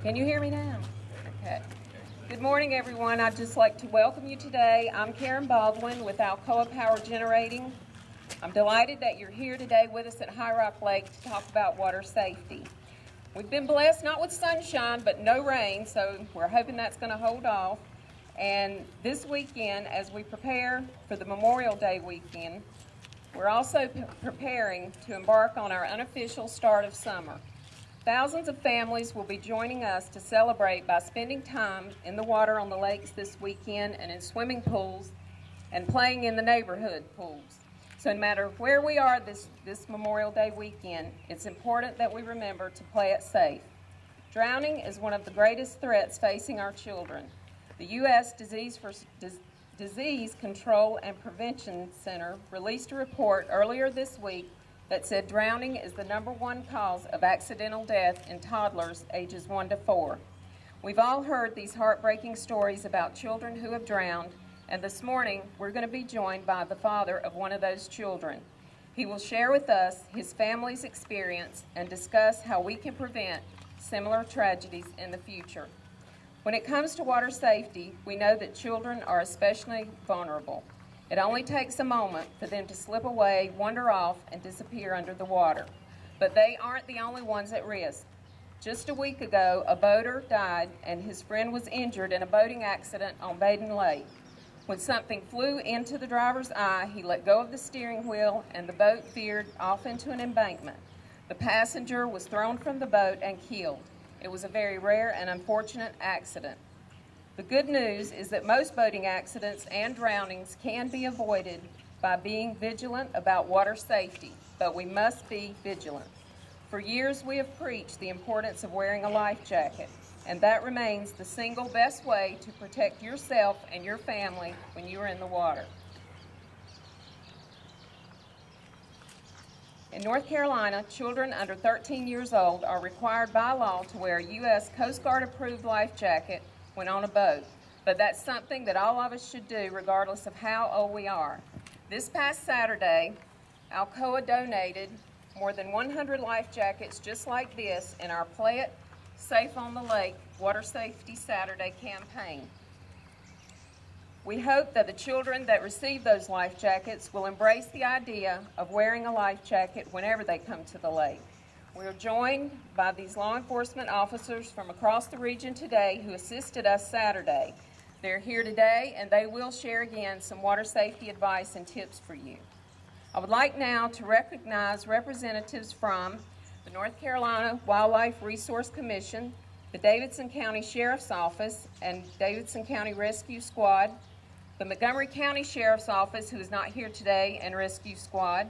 Can you hear me now? Okay. Good morning, everyone. I'd just like to welcome you today. I'm Karen Baldwin with Alcoa Power Generating. I'm delighted that you're here today with us at High Rock Lake to talk about water safety. We've been blessed not with sunshine, but no rain, so we're hoping that's going to hold off. And this weekend, as we prepare for the Memorial Day weekend, we're also preparing to embark on our unofficial start of summer. Thousands of families will be joining us to celebrate by spending time in the water on the lakes this weekend and in swimming pools and playing in the neighborhood pools. So no matter where we are this Memorial Day weekend, it's important that we remember to play it safe. Drowning is one of the greatest threats facing our children. The U.S. Disease Control and Prevention Center released a report earlier this week that said drowning is the #1 cause of accidental death in toddlers ages 1 to 4. We've all heard these heartbreaking stories about children who have drowned, and this morning we're going to be joined by the father of one of those children. He will share with us his family's experience and discuss how we can prevent similar tragedies in the future. When it comes to water safety, we know that children are especially vulnerable. It only takes a moment for them to slip away, wander off, and disappear under the water. But they aren't the only ones at risk. Just a week ago, a boater died and his friend was injured in a boating accident on Baden Lake. When something flew into the driver's eye, he let go of the steering wheel and the boat veered off into an embankment. The passenger was thrown from the boat and killed. It was a very rare and unfortunate accident. The good news is that most boating accidents and drownings can be avoided by being vigilant about water safety, but we must be vigilant. For years we have preached the importance of wearing a life jacket, and that remains the single best way to protect yourself and your family when you are in the water. In North Carolina, children under 13 years old are required by law to wear a U.S. Coast Guard approved life jacket when on a boat, but that's something that all of us should do regardless of how old we are. This past Saturday, Alcoa donated more than 100 life jackets just like this in our Play It Safe on the Lake Water Safety Saturday campaign. We hope that the children that receive those life jackets will embrace the idea of wearing a life jacket whenever they come to the lake. We are joined by these law enforcement officers from across the region today who assisted us Saturday. They're here today and they will share again some water safety advice and tips for you. I would like now to recognize representatives from the North Carolina Wildlife Resource Commission, the Davidson County Sheriff's Office and Davidson County Rescue Squad, the Montgomery County Sheriff's Office, who is not here today, and Rescue Squad,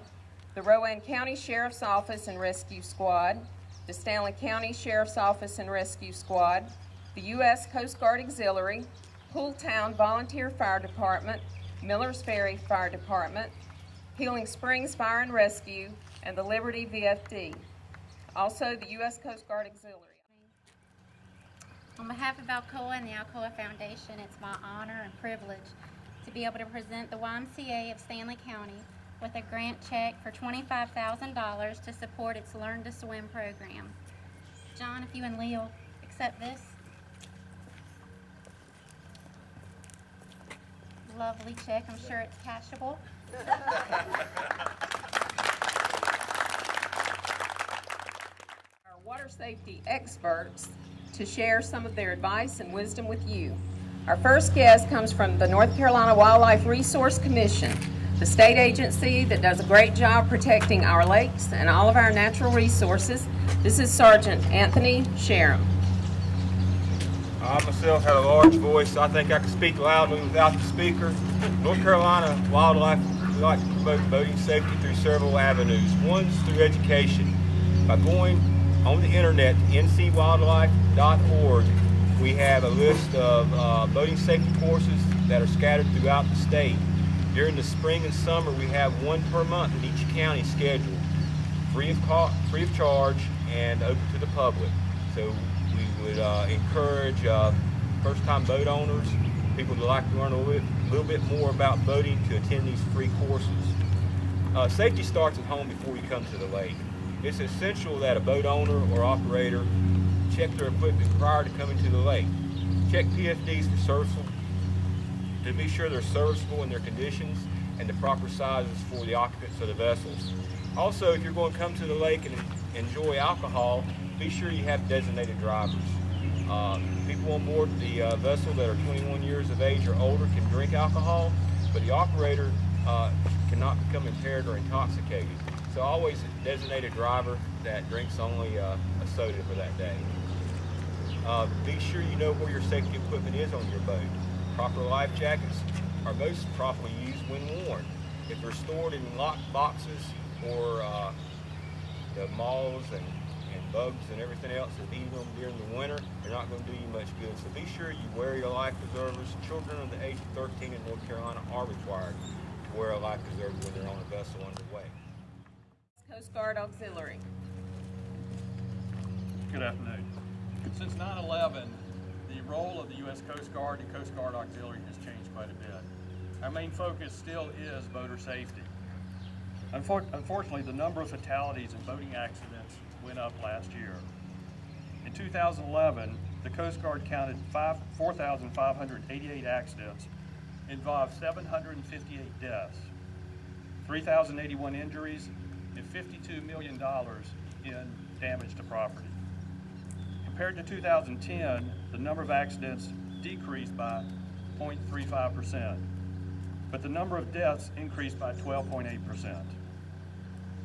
the Rowan County Sheriff's Office and Rescue Squad, the Stanley County Sheriff's Office and Rescue Squad, the U.S. Coast Guard Auxiliary, Pooltown Volunteer Fire Department, Millers Ferry Fire Department, Healing Springs Fire and Rescue, and the Liberty VFD. Also, the U.S. Coast Guard Auxiliary. On behalf of Alcoa and the Alcoa Foundation, it's my honor and privilege to be able to present the YMCA of Stanley County with a grant check for $25,000 to support its Learn to Swim program. John, if you and Leo accept this. Lovely check, I'm sure it's cashable. Our water safety experts to share some of their advice and wisdom with you. Our first guest comes from the North Carolina Wildlife Resource Commission, the state agency that does a great job protecting our lakes and all of our natural resources. This is Sergeant Anthony Sharam. I myself have a large voice. I think I can speak loudly without the speaker. North Carolina Wildlife, we like to promote boating safety through several avenues. One's through education. By going on the internet, ncwildlife.org, we have a list of boating safety courses that are scattered throughout the state. During the spring and summer, we have one per month in each county scheduled, free of charge and open to the public. So we would encourage first-time boat owners, people who like to learn a little bit more about boating, to attend these free courses. Safety starts at home before you come to the lake. It's essential that a boat owner or operator check their equipment prior to coming to the lake. Check PFDs for serviceable, to be sure they're serviceable in their conditions and the proper sizes for the occupants of the vessels. Also, if you're going to come to the lake and enjoy alcohol, be sure you have designated drivers. People on board the vessel that are 21 years of age or older can drink alcohol, but the operator cannot become impaired or intoxicated. So always a designated driver that drinks only a soda for that day. Be sure you know where your safety equipment is on your boat. Proper life jackets are most properly used when worn. If they're stored in locked boxes or the moths and bugs and everything else that eat them during the winter, they're not going to do you much good. So be sure you wear your life preservers. Children under the age of 13 in North Carolina are required to wear a life preserver when they're on a vessel underway. Coast Guard Auxiliary. Good afternoon. Since 9/11, the role of the U.S. Coast Guard and Coast Guard Auxiliary has changed quite a bit. Our main focus still is boater safety. Unfortunately, the number of fatalities and boating accidents went up last year. In 2011, the Coast Guard counted 4,588 accidents, involved 758 deaths, 3,081 injuries, and $52 million in damage to property. Compared to 2010, the number of accidents decreased by 0.35%, but the number of deaths increased by 12.8%.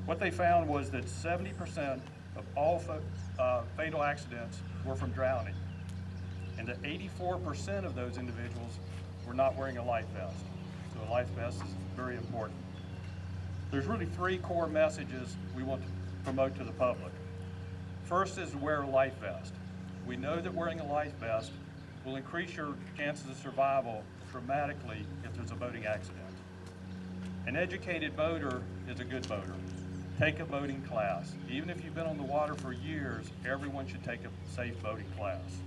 What they found was that 70% of all fatal accidents were from drowning, and that 84% of those individuals were not wearing a life vest. So a life vest is very important. There's really three core messages we want to promote to the public. First is to wear a life vest. We know that wearing a life vest will increase your chances of survival dramatically if there's a boating accident. An educated boater is a good boater. Take a boating class. Even if you've been on the water for years, everyone should take a safe boating class.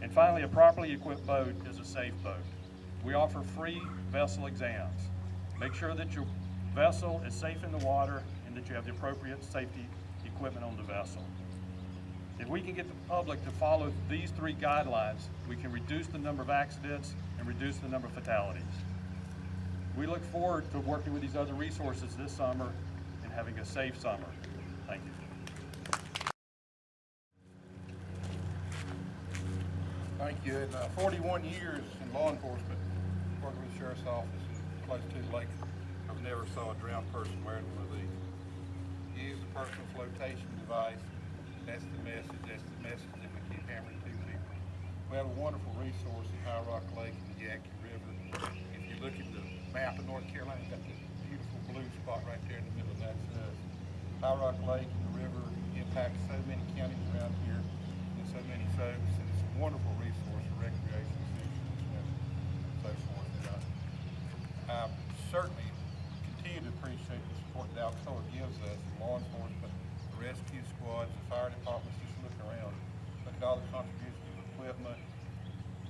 And finally, a properly equipped boat is a safe boat. We offer free vessel exams. Make sure that your vessel is safe in the water and that you have the appropriate safety equipment on the vessel. If we can get the public to follow these three guidelines, we can reduce the number of accidents and reduce the number of fatalities. We look forward to working with these other resources this summer and having a safe summer. Thank you. Thank you. In 41 years in law enforcement, working with the Sheriff's Office and close to the lake, I've never saw a drowned person wearing one of these. Use the personal flotation device. That's the message. That's the message that we keep hammering to people. We have a wonderful resource at High Rock Lake and the Yaqui River. If you look at the map of North Carolina, you've got this beautiful blue spot right there in the middle, and that's us. High Rock Lake and the river impacts so many counties around here and so many folks, and it's a wonderful resource for recreation, fishing, swimming, and so forth. And I certainly continue to appreciate the support that Alcoa gives us, the law enforcement, the rescue squads, the fire departments. Just look around. Look at all the contributions of equipment,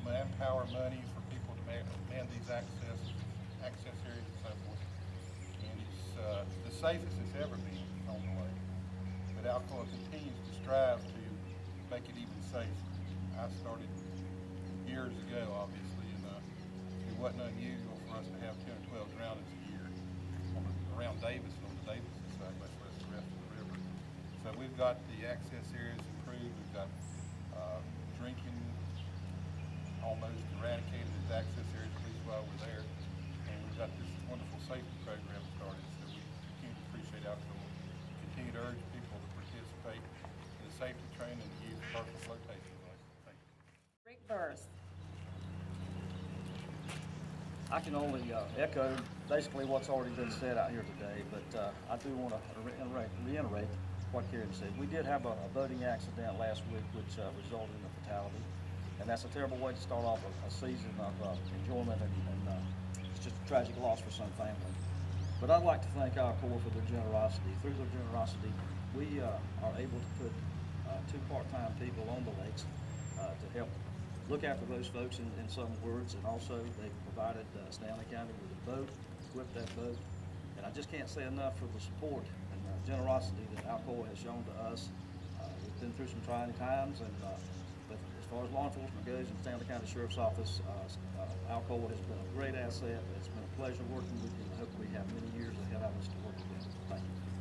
manpower, money for people to man these access areas and so forth. And it's the safest it's ever been on the lake. But Alcoa continues to strive to make it even safer. I started years ago, obviously, and it wasn't unusual for us to have 10 or 12 drownings a year around Davis and on the Davis side, much less the rest of the river. So we've got the access areas improved. We've got drinking almost eradicated as access areas, at least while we're there. And we've got this wonderful safety program started, so we continue to appreciate Alcoa. Continue to urge people to participate in the safety training and to use personal flotation devices. Thank you. Rick Burris. I can only echo basically what's already been said out here today, but I do want to reiterate what Karen said. We did have a boating accident last week which resulted in a fatality, and that's a terrible way to start off a season of enjoyment, and it's just a tragic loss for some family. But I'd like to thank our Corps for their generosity. Through their generosity, we are able to put 2 part-time people on the lakes to help look after those folks in some words, and also they provided Stanley County with a boat, equipped that boat, and I just can't say enough for the support and generosity that Alcoa has shown to us. been through some trying times, and but as far as law enforcement goes in Stanley County Sheriff's Office, Alcoa has been a great asset. It's been a pleasure working with you, and I hope we have many years ahead of us to work together. Thank you.